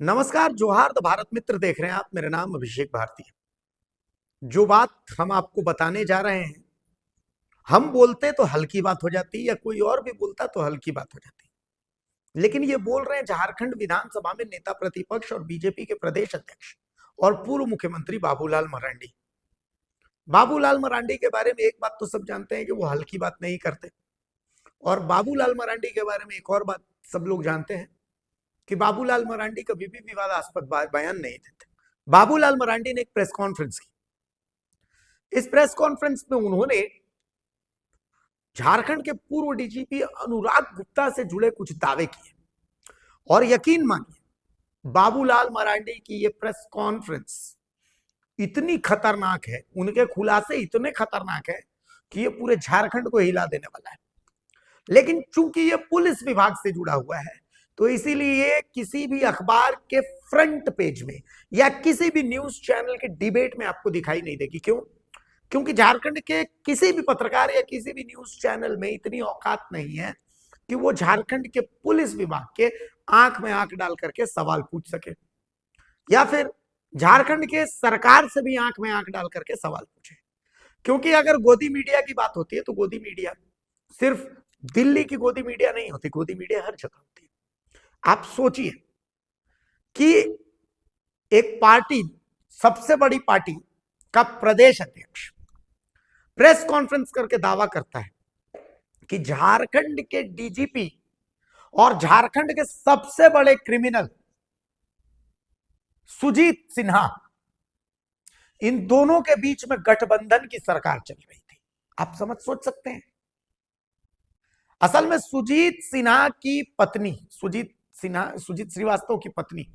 नमस्कार, जोहार द भारत मित्र देख रहे हैं आप। मेरा नाम अभिषेक भारती है। जो बात हम आपको बताने जा रहे हैं, हम बोलते तो हल्की बात हो जाती या कोई और भी बोलता तो हल्की बात हो जाती, लेकिन ये बोल रहे हैं झारखंड विधानसभा में नेता प्रतिपक्ष और बीजेपी के प्रदेश अध्यक्ष और पूर्व मुख्यमंत्री बाबूलाल मरांडी। बाबूलाल मरांडी के बारे में एक बात तो सब जानते हैं कि वो हल्की बात नहीं करते, और बाबूलाल मरांडी के बारे में एक और बात सब लोग जानते हैं कि बाबूलाल मरांडी कभी भी विवादास्पद बयान नहीं देते। बाबूलाल मरांडी ने एक प्रेस कॉन्फ्रेंस की। इस प्रेस कॉन्फ्रेंस में उन्होंने झारखंड के पूर्व डीजीपी अनुराग गुप्ता से जुड़े कुछ दावे किए, और यकीन मानिए बाबूलाल मरांडी की यह प्रेस कॉन्फ्रेंस इतनी खतरनाक है, उनके खुलासे इतने खतरनाक है कि ये पूरे झारखंड को हिला देने वाला है। लेकिन चूंकि ये पुलिस विभाग से जुड़ा हुआ है, तो इसीलिए किसी भी अखबार के फ्रंट पेज में या किसी भी न्यूज चैनल के डिबेट में आपको दिखाई नहीं देगी। क्यों? क्योंकि झारखंड के किसी भी पत्रकार या किसी भी न्यूज चैनल में इतनी औकात नहीं है कि वो झारखंड के पुलिस विभाग के आंख में आंख डाल करके सवाल पूछ सके, या फिर झारखंड के सरकार से भी आंख में आंख डाल करके सवाल पूछे। क्योंकि अगर गोदी मीडिया की बात होती है तो गोदी मीडिया सिर्फ दिल्ली की गोदी मीडिया नहीं होती, गोदी मीडिया हर जगह होती है। आप सोचिए कि एक पार्टी, सबसे बड़ी पार्टी का प्रदेश अध्यक्ष प्रेस कॉन्फ्रेंस करके दावा करता है कि झारखंड के डीजीपी और झारखंड के सबसे बड़े क्रिमिनल सुजीत सिन्हा, इन दोनों के बीच में गठबंधन की सरकार चल रही थी। आप सोच सकते हैं। असल में सुजीत सिन्हा की पत्नी, सुजीत श्रीवास्तव की पत्नी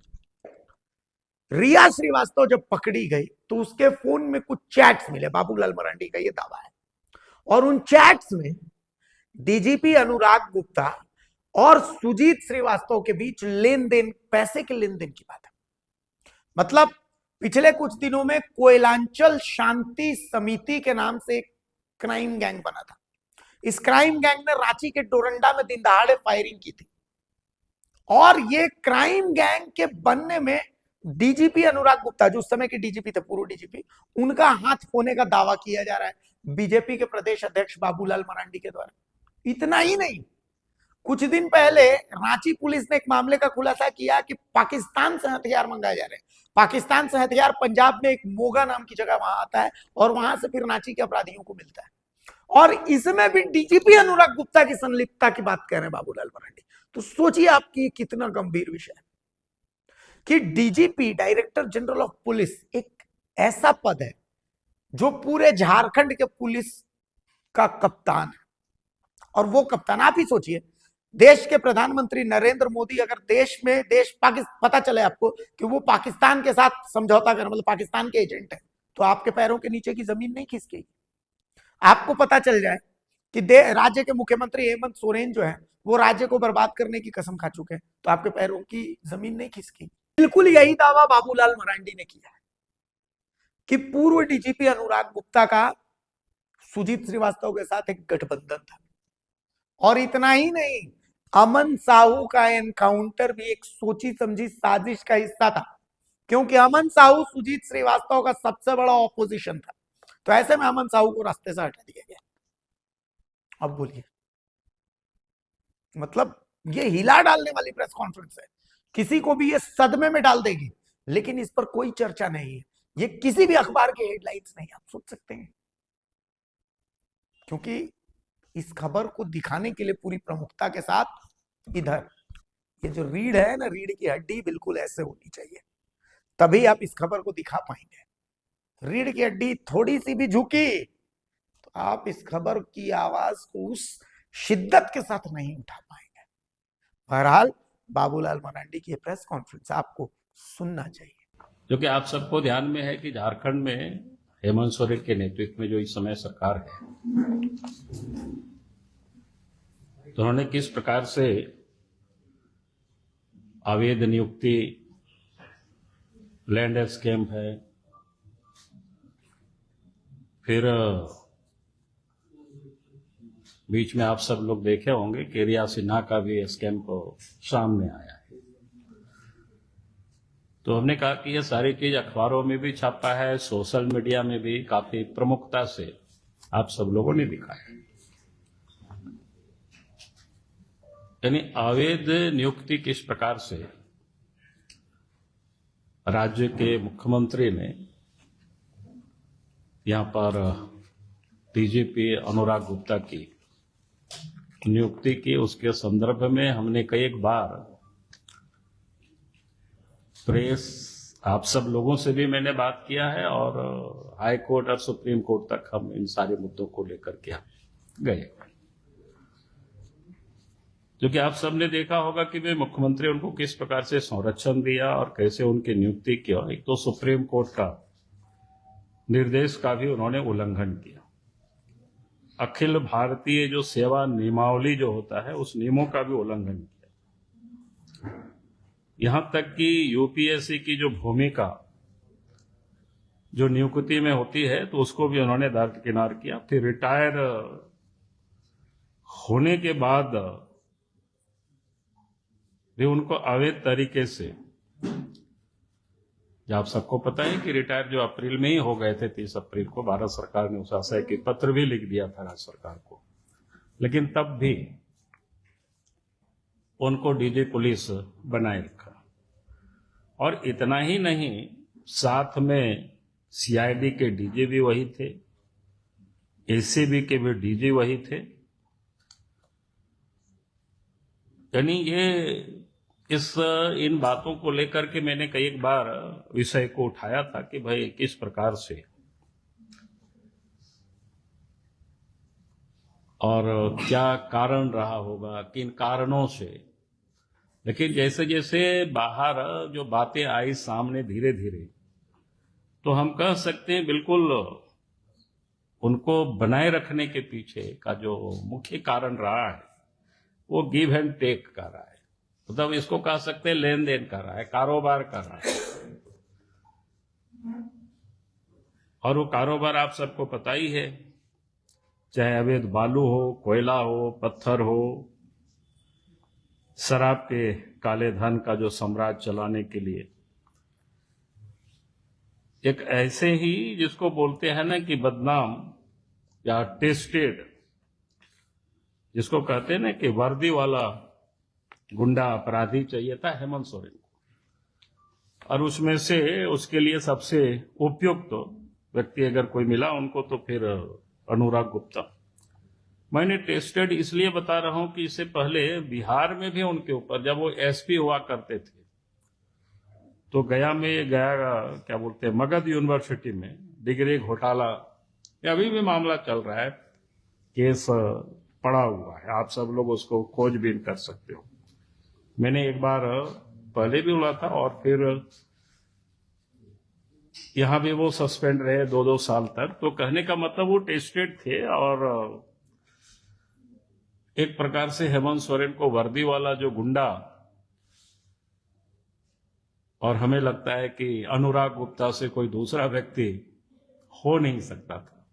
रिया श्रीवास्तव जब पकड़ी गई तो उसके फोन में कुछ चैट्स मिले, बाबूलाल मरांडी का यह दावा है। और उन चैट्स में डीजीपी अनुराग गुप्ता और सुजीत श्रीवास्तव के बीच लेन देन, पैसे के लेन देन की बात है। मतलब पिछले कुछ दिनों में कोयलांचल शांति समिति के नाम से एक क्राइम गैंग बना था। इस क्राइम गैंग ने रांची के डोरंडा में दिन दहाड़े फायरिंग की थी, और ये क्राइम गैंग के बनने में डीजीपी अनुराग गुप्ता, जो उस समय के डीजीपी थे, पूर्व डीजीपी, उनका हाथ होने का दावा किया जा रहा है बीजेपी के प्रदेश अध्यक्ष बाबूलाल मरांडी के द्वारा। इतना ही नहीं, कुछ दिन पहले रांची पुलिस ने एक मामले का खुलासा किया कि पाकिस्तान से हथियार मंगाए जा रहे हैं। पाकिस्तान से हथियार पंजाब में एक मोगा नाम की जगह वहां आता है, और वहां से फिर रांची के अपराधियों को मिलता है। और इसमें भी डीजीपी अनुराग गुप्ता की संलिप्तता की बात कर रहे हैं बाबूलाल मरांडी। तो सोचिए आपकी कितना गंभीर विषय है कि DGP, director general of police, एक ऐसा पद है जो पूरे झारखंड के पुलिस का कप्तान है। और वो कप्तान, आप ही सोचिए, देश के प्रधानमंत्री नरेंद्र मोदी अगर पाकिस्तान पता चले आपको कि वो पाकिस्तान के साथ समझौता कर, मतलब पाकिस्तान के एजेंट है, तो आपके पैरों के नीचे की जमीन नहीं खिसकेगी। आपको पता चल जाए कि राज्य के मुख्यमंत्री हेमंत सोरेन जो है वो राज्य को बर्बाद करने की कसम खा चुके हैं, तो आपके पैरों की जमीन नहीं खिसकेगी। बिल्कुल यही दावा बाबूलाल मरांडी ने किया है कि पूर्व डीजीपी अनुराग गुप्ता का सुजीत श्रीवास्तव के साथ एक गठबंधन था। और इतना ही नहीं, अमन साहू का एनकाउंटर भी एक सोची समझी साजिश का हिस्सा था, क्योंकि अमन साहू सुजीत श्रीवास्तव का सबसे बड़ा ऑपोजिशन था। तो ऐसे में अमन साहू को रास्ते से हटा दिया गया। अब बोलिए, मतलब ये हिला डालने वाली प्रेस कॉन्फ्रेंस है, किसी को भी ये सदमे में डाल देगी। लेकिन इस पर कोई चर्चा नहीं है, ये किसी भी अखबार के हेडलाइंस नहीं। आप सोच सकते हैं, क्योंकि इस खबर को दिखाने के लिए पूरी प्रमुखता के साथ इधर ये जो रीढ़ है ना, रीढ़ की हड्डी बिल्कुल ऐसे होनी चाहिए, तभी आप इस खबर को दिखा पाएंगे। रीढ़ की हड्डी थोड़ी सी भी झुकी तो आप इस खबर की आवाज को उस शिद्दत के साथ नहीं उठा पाएंगे। बहरहाल बाबूलाल मरांडी की प्रेस कॉन्फ्रेंस आपको सुनना चाहिए। जो कि आप सबको ध्यान में है कि झारखंड में हेमंत सोरेन के नेतृत्व में जो इस समय सरकार है, तो उन्होंने किस प्रकार से अवैध नियुक्ति, लैंड स्कैम है, फिर बीच में आप सब लोग देखे होंगे कि रिया सिन्हा का भी स्कैम को सामने आया है। तो हमने कहा कि ये सारी चीज अखबारों में भी छापा है, सोशल मीडिया में भी काफी प्रमुखता से आप सब लोगों ने दिखाया। यानी अवैध नियुक्ति किस प्रकार से राज्य के मुख्यमंत्री ने यहां पर डीजीपी अनुराग गुप्ता की नियुक्ति की, उसके संदर्भ में हमने कई बार प्रेस आप सब लोगों से भी मैंने बात किया है और हाई कोर्ट और सुप्रीम कोर्ट तक हम इन सारे मुद्दों को लेकर के गए, क्योंकि आप सबने देखा होगा कि वे मुख्यमंत्री उनको किस प्रकार से संरक्षण दिया और कैसे उनकी नियुक्ति की। एक तो सुप्रीम कोर्ट का निर्देश का भी उन्होंने उल्लंघन किया, अखिल भारतीय जो सेवा नियमावली जो होता है उस नियमों का भी उल्लंघन किया। यहां तक कि यूपीएससी की जो भूमिका जो नियुक्ति में होती है तो उसको भी उन्होंने दरकिनार किया। फिर रिटायर होने के बाद भी उनको अवैध तरीके से, आप सबको पता है कि रिटायर जो अप्रैल में ही हो गए थे, 30 अप्रैल को भारत सरकार ने उस आशय के पत्र भी लिख दिया था राज्य सरकार को, लेकिन तब भी उनको डीजी पुलिस बनाए रखा। और इतना ही नहीं, साथ में सीआईडी के डीजी भी वही थे, एसीबी के भी डीजी वही थे। यानी ये इन बातों को लेकर के मैंने कई बार विषय को उठाया था कि भाई किस प्रकार से और क्या कारण रहा होगा, किन कारणों से। लेकिन जैसे जैसे बाहर जो बातें आई सामने धीरे धीरे, तो हम कह सकते हैं बिल्कुल उनको बनाए रखने के पीछे का जो मुख्य कारण रहा है वो गिव एंड टेक का रहा है। मतलब इसको कह सकते हैं लेन देन कर रहा है, कारोबार कर रहा है। और वो कारोबार आप सबको पता ही है, चाहे अवैध बालू हो, कोयला हो, पत्थर हो, शराब के काले धन का जो साम्राज्य चलाने के लिए एक ऐसे ही जिसको बोलते हैं ना कि बदनाम या टेस्टेड, जिसको कहते हैं ना कि वर्दी वाला गुंडा अपराधी चाहिए था हेमंत सोरेन को। और उसमें से उसके लिए सबसे उपयुक्त व्यक्ति अगर कोई मिला उनको तो फिर अनुराग गुप्ता। मैंने टेस्टेड इसलिए बता रहा हूं कि इससे पहले बिहार में भी उनके ऊपर, जब वो एसपी हुआ करते थे, तो गया क्या बोलते हैं, मगध यूनिवर्सिटी में डिग्री घोटाला, अभी भी मामला चल रहा है, केस पड़ा हुआ है, आप सब लोग उसको खोजबीन कर सकते हो। मैंने एक बार पहले भी बोला था और फिर यहां भी वो सस्पेंड रहे 2-2 साल तक। तो कहने का मतलब वो टेस्टेड थे और एक प्रकार से हेमंत सोरेन को वर्दी वाला जो गुंडा, और हमें लगता है कि अनुराग गुप्ता से कोई दूसरा व्यक्ति हो नहीं सकता था,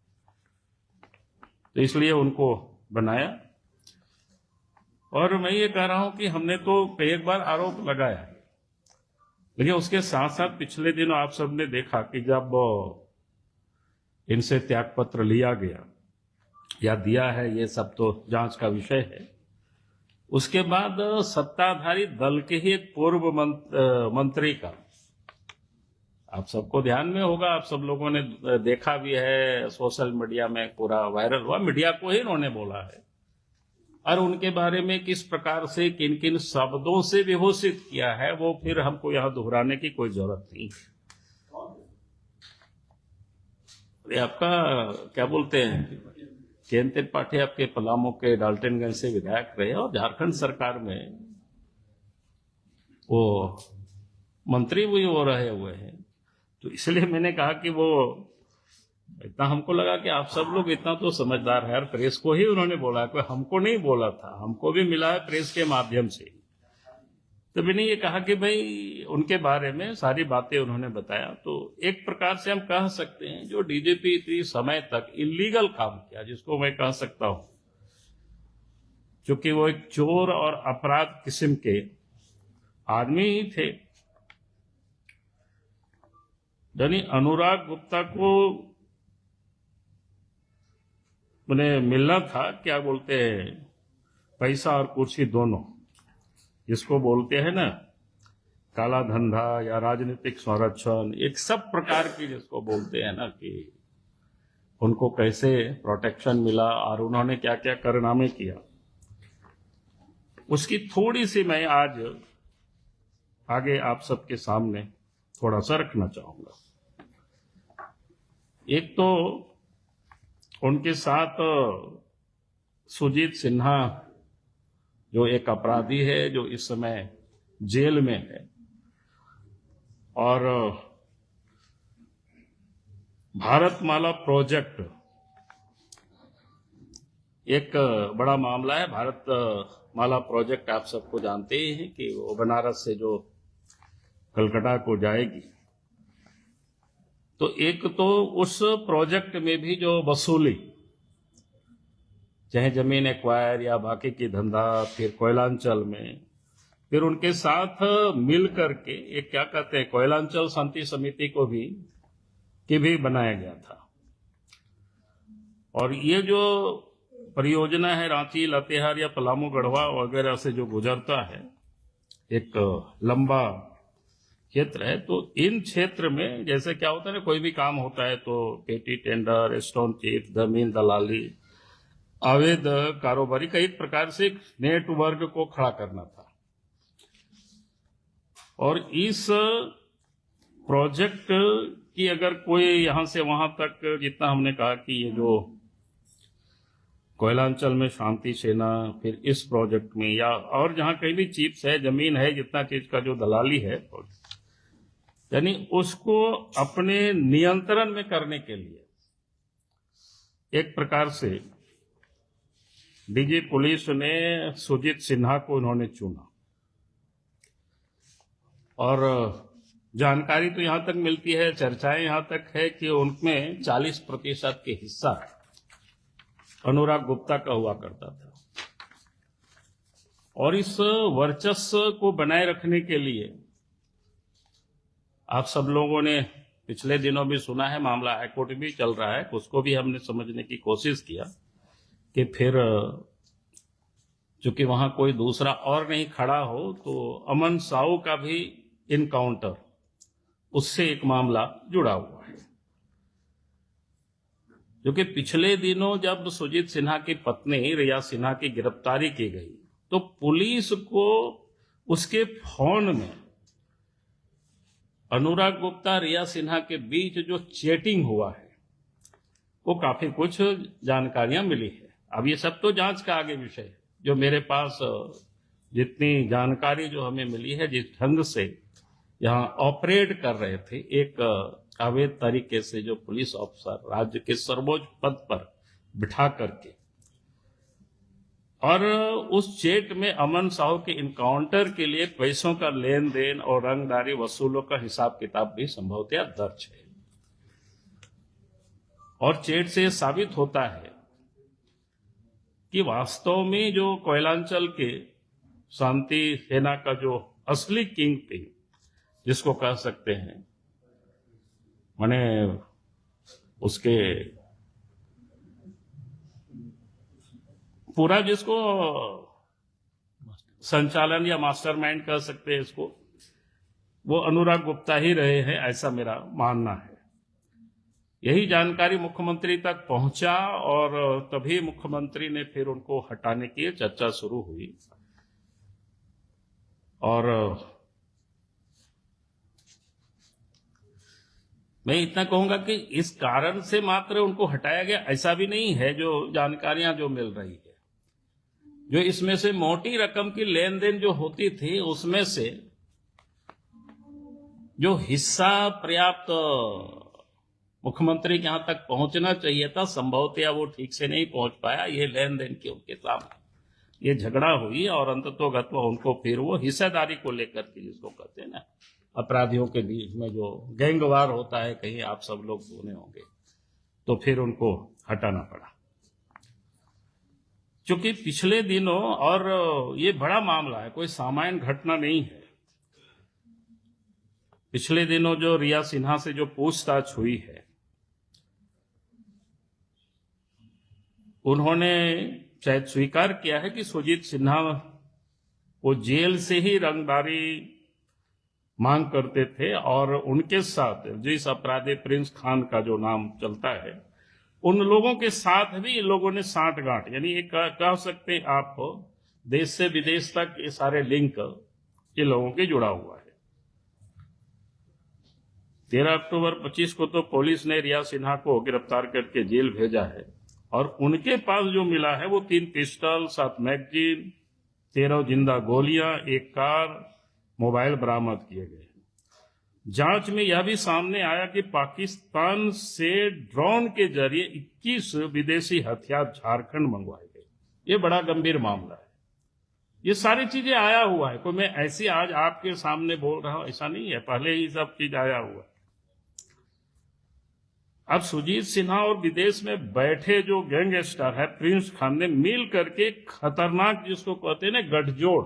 तो इसलिए उनको बनाया। और मैं ये कह रहा हूं कि हमने तो कई बार आरोप लगाया, लेकिन उसके साथ साथ पिछले दिनों आप सबने देखा कि जब इनसे त्यागपत्र लिया गया या दिया है, ये सब तो जांच का विषय है, उसके बाद सत्ताधारी दल के ही एक पूर्व मंत्री का, आप सबको ध्यान में होगा, आप सब लोगों ने देखा भी है, सोशल मीडिया में पूरा वायरल हुआ, मीडिया को ही इन्होंने बोला है, और उनके बारे में किस प्रकार से किन किन शब्दों से विभूषित किया है वो फिर हमको यहां दोहराने की कोई जरूरत नहीं है। आपका क्या बोलते हैं, केन त्रिपाठी आपके पलामू के डाल्टनगंज से विधायक रहे और झारखंड सरकार में वो मंत्री भी वो रहे हुए हैं। तो इसलिए मैंने कहा कि वो इतना, हमको लगा कि आप सब लोग इतना तो समझदार है, प्रेस को ही उन्होंने बोला, कोई हमको नहीं बोला था, हमको भी मिला है प्रेस के माध्यम से। तो मैंने ये कहा कि भाई उनके बारे में सारी बातें उन्होंने बताया। तो एक प्रकार से हम कह सकते हैं जो डीजीपी इतनी समय तक इलीगल काम किया, जिसको मैं कह सकता हूं, क्योंकि वो एक चोर और अपराध किस्म के आदमी ही थे, यानी अनुराग गुप्ता को मैंने मिलना था, क्या बोलते हैं, पैसा और कुर्सी दोनों, जिसको बोलते हैं ना काला धंधा या राजनीतिक संरक्षण, एक सब प्रकार की जिसको बोलते हैं ना कि उनको कैसे प्रोटेक्शन मिला और उन्होंने क्या क्या कारनामे किया, उसकी थोड़ी सी मैं आज आगे आप सबके सामने थोड़ा सा रखना चाहूंगा। एक तो उनके साथ सुजीत सिन्हा जो एक अपराधी है, जो इस समय जेल में है, और भारतमाला प्रोजेक्ट एक बड़ा मामला है। भारतमाला प्रोजेक्ट आप सबको जानते ही हैं कि वो बनारस से जो कलकत्ता को जाएगी, तो एक तो उस प्रोजेक्ट में भी जो वसूली, चाहे जमीन एक्वायर या बाकी की धंधा, फिर कोयलांचल में, फिर उनके साथ मिल करके एक क्या कहते हैं कोयलांचल शांति समिति को भी बनाया गया था। और ये जो परियोजना है रांची, लातेहार या पलामू, गढ़वा वगैरह से जो गुजरता है, एक लंबा क्षेत्र है। तो इन क्षेत्र में जैसे क्या होता है ना, कोई भी काम होता है तो पेटी टेंडर, स्टोन चिप, जमीन दलाली, अवैध कारोबारी का एक प्रकार से नेटवर्क को खड़ा करना था। और इस प्रोजेक्ट की अगर कोई यहां से वहां तक, जितना हमने कहा कि ये जो कोयलांचल में शांति सेना, फिर इस प्रोजेक्ट में या और जहां कहीं भी चिप्स है, जमीन है, जितना चीज का जो दलाली है, यानी उसको अपने नियंत्रण में करने के लिए एक प्रकार से डीजी पुलिस ने सुजीत सिन्हा को उन्होंने चुना। और जानकारी तो यहां तक मिलती है, चर्चाएं यहां तक है कि उनमें 40% के हिस्सा अनुराग गुप्ता का हुआ करता था। और इस वर्चस्व को बनाए रखने के लिए आप सब लोगों ने पिछले दिनों भी सुना है, मामला हाईकोर्ट भी चल रहा है, उसको भी हमने समझने की कोशिश किया कि फिर चूंकि वहां कोई दूसरा और नहीं खड़ा हो, तो अमन साहू का भी इनकाउंटर, उससे एक मामला जुड़ा हुआ है। क्योंकि पिछले दिनों जब सुजीत सिन्हा की पत्नी रिया सिन्हा की गिरफ्तारी की गई, तो पुलिस को उसके फोन में अनुराग गुप्ता, रिया सिन्हा के बीच जो चैटिंग हुआ है, वो काफी कुछ जानकारियां मिली है। अब ये सब तो जांच का आगे विषय है। जो मेरे पास जितनी जानकारी जो हमें मिली है, जिस ढंग से यहाँ ऑपरेट कर रहे थे एक अवैध तरीके से जो पुलिस ऑफिसर राज्य के सर्वोच्च पद पर बिठा करके, और उस चेट में अमन साहू के इनकाउंटर के लिए पैसों का लेन देन और रंगदारी वसूलों का हिसाब किताब भी संभवतः दर्ज है। और चेट से साबित होता है कि वास्तव में जो कोयलांचल के शांति सेना का जो असली किंग पिन जिसको कह सकते हैं, माने उसके पूरा जिसको संचालन या मास्टरमाइंड कह सकते हैं इसको, वो अनुराग गुप्ता ही रहे हैं, ऐसा मेरा मानना है। यही जानकारी मुख्यमंत्री तक पहुंचा और तभी मुख्यमंत्री ने फिर उनको हटाने की चर्चा शुरू हुई। और मैं इतना कहूंगा कि इस कारण से मात्र उनको हटाया गया ऐसा भी नहीं है। जो जानकारियां जो मिल रही है, जो इसमें से मोटी रकम की लेन देन जो होती थी, उसमें से जो हिस्सा पर्याप्त मुख्यमंत्री के यहां तक पहुंचना चाहिए था, संभवतः वो ठीक से नहीं पहुंच पाया। ये लेन देन की उनके सामने ये झगड़ा हुई और अंततोगत्वा उनको फिर वो हिस्सेदारी को लेकर के, जिसको कहते हैं ना अपराधियों के बीच में जो गैंगवार होता है, कहीं आप सब लोग सुने होंगे, तो फिर उनको हटाना पड़ा। क्योंकि पिछले दिनों, और ये बड़ा मामला है, कोई सामान्य घटना नहीं है, पिछले दिनों जो रिया सिन्हा से जो पूछताछ हुई है, उन्होंने शायद स्वीकार किया है कि सुजीत सिन्हा वो जेल से ही रंगदारी मांग करते थे और उनके साथ जिस अपराधी प्रिंस खान का जो नाम चलता है, उन लोगों के साथ भी इन लोगों ने सांठगांठ, यानी एक कह सकते हैं आप देश से विदेश तक ये सारे लिंक ये लोगों के जुड़ा हुआ है। 13 अक्टूबर 25 को तो पुलिस ने रिया सिन्हा को गिरफ्तार करके जेल भेजा है और उनके पास जो मिला है वो 3 पिस्टल, 7 मैगजीन, 13 जिंदा गोलियां, एक कार, मोबाइल बरामद किए गए। जांच में यह भी सामने आया कि पाकिस्तान से ड्रोन के जरिए 21 विदेशी हथियार झारखंड मंगवाए गए। ये बड़ा गंभीर मामला है। ये सारी चीजें आया हुआ है, कोई मैं ऐसी आज आपके सामने बोल रहा हूं ऐसा नहीं है, पहले ही सब चीज आया हुआ है। अब सुजीत सिन्हा और विदेश में बैठे जो गैंगस्टर है प्रिंस खान ने मिल करके खतरनाक, जिसको कहते हैं ना, गठजोड़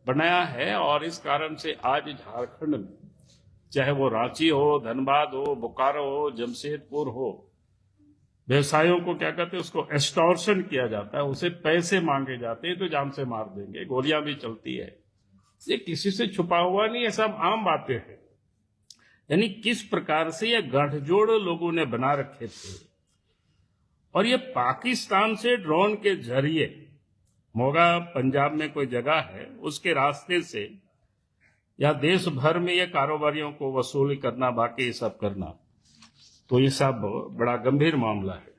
बनाया है और इस कारण से आज झारखंड में चाहे वो रांची हो, धनबाद हो, बोकारो हो, जमशेदपुर हो, व्यवसायियों को क्या कहते हैं, उसको एक्सटॉर्शन किया जाता है, उसे पैसे मांगे जाते हैं तो जान से मार देंगे, गोलियां भी चलती है। ये किसी से छुपा हुआ नहीं है, सब आम बातें हैं। यानी किस प्रकार से ये गठजोड़ लोगों ने बना रखे थे और ये पाकिस्तान से ड्रोन के जरिए, मोगा पंजाब में कोई जगह है, उसके रास्ते से या देश भर में ये कारोबारियों को वसूली करना, बाकी ये सब करना, तो ये सब बड़ा गंभीर मामला है।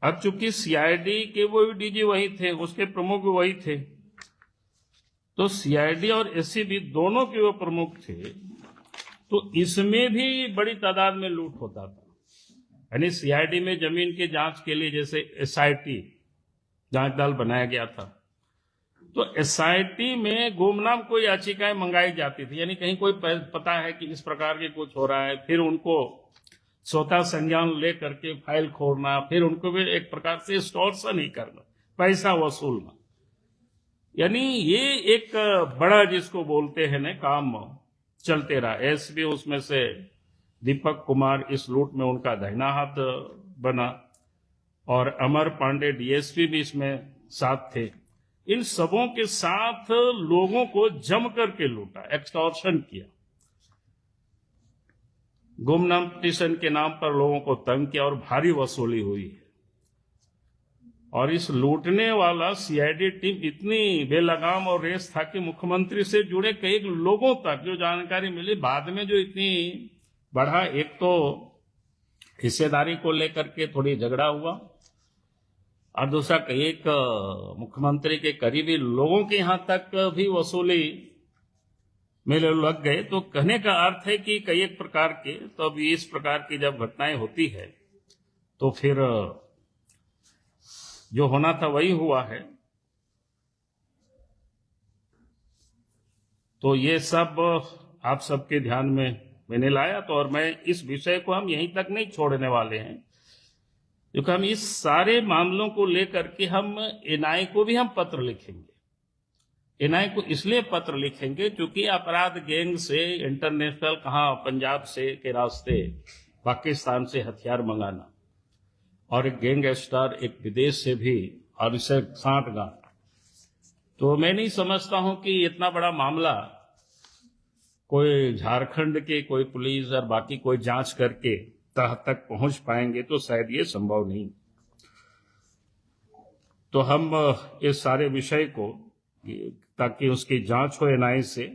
अब चूंकि सीआईडी के वो डीजी वही थे, उसके प्रमुख भी वही थे, तो सीआईडी और एसीबी दोनों के वो प्रमुख थे, तो इसमें भी बड़ी तादाद में लूट होता था। यानी सीआईडी में जमीन की जांच के लिए जैसे एसआईटी जांच दल बनाया गया था, तो एसआईटी में गुमनाम कोई याचिकाएं मंगाई जाती थी, यानी कहीं कोई पता है कि इस प्रकार के कुछ हो रहा है, फिर उनको स्वतः संज्ञान ले करके फाइल खोलना, फिर उनको भी एक प्रकार से एक्सटॉर्शन ही करना, पैसा वसूलना। यानी ये एक बड़ा, जिसको बोलते हैं ना, काम चलते रहा। एसपी उसमें से दीपक कुमार इस लूट में उनका दाहिना हाथ बना और अमर पांडे डीएसपी भी इसमें साथ थे। इन सबों के साथ लोगों को जम करके लूटा, एक्सटॉर्शन किया, गुमनाम पिटीशन के नाम पर लोगों को तंग किया और भारी वसूली हुई है। और इस लूटने वाला सीआईडी टीम इतनी बेलगाम और रेस था कि मुख्यमंत्री से जुड़े कई लोगों तक जो जानकारी मिली, बाद में जो इतनी बढ़ा, एक तो हिस्सेदारी को लेकर के थोड़ी झगड़ा हुआ और दूसरा एक मुख्यमंत्री के करीबी लोगों के यहां तक भी वसूली में लग गए। तो कहने का अर्थ है कि कई एक प्रकार के, तो अब इस प्रकार की जब घटनाएं होती है तो फिर जो होना था वही हुआ है। तो ये सब आप सबके ध्यान में मैंने लाया, तो और मैं इस विषय को हम यहीं तक नहीं छोड़ने वाले हैं, क्योंकि हम इस सारे मामलों को लेकर के हम एनआई को भी हम पत्र लिखेंगे। एनआई को इसलिए पत्र लिखेंगे क्योंकि अपराध गैंग से इंटरनेशनल, कहाँ पंजाब से के रास्ते पाकिस्तान से हथियार मंगाना और एक गैंगस्टर एक विदेश से भी, और इसे सांठगांठ, तो मैं नहीं समझता हूं कि इतना बड़ा मामला कोई झारखंड के कोई पुलिस और बाकी कोई जांच करके तह तक पहुंच पाएंगे, तो शायद ये संभव नहीं। तो हम इस सारे विषय को, ताकि उसकी जांच हो एनआई से,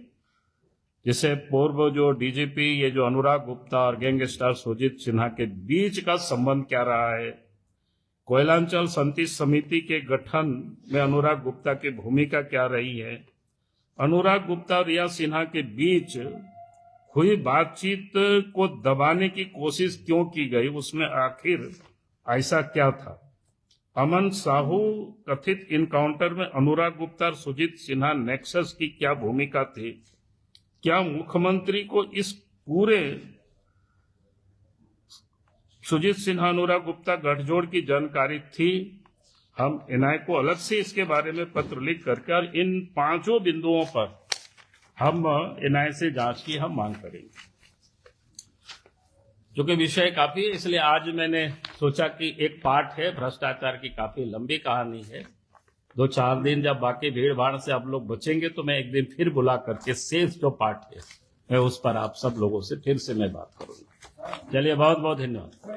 जिसे पूर्व जो डीजीपी ये जो अनुराग गुप्ता और गैंगस्टर सुजीत सिन्हा के बीच का संबंध क्या रहा है, कोयलांचल शांति समिति के गठन में अनुराग गुप्ता की भूमिका क्या रही है, अनुराग गुप्ता और रिया सिन्हा के बीच हुई बातचीत को दबाने की कोशिश क्यों की गई, उसमें आखिर ऐसा क्या था, अमन साहू कथित इनकाउंटर में अनुराग गुप्ता और सुजीत सिन्हा नेक्सस की क्या भूमिका थी, क्या मुख्यमंत्री को इस पूरे सुजीत सिन्हा अनुराग गुप्ता गठजोड़ की जानकारी थी। हम एनआई को अलग से इसके बारे में पत्र लिख करके और इन 5 बिंदुओं पर हम एनआईए से जांच की हम मांग करेंगे। जो कि विषय काफी है, इसलिए आज मैंने सोचा कि एक पार्ट है, भ्रष्टाचार की काफी लंबी कहानी है, 2-4 दिन जब बाकी भीड़ भाड़ से आप लोग बचेंगे तो मैं एक दिन फिर बुला करके शेष जो पार्ट है मैं उस पर आप सब लोगों से फिर से मैं बात करूंगा। चलिए, बहुत बहुत धन्यवाद।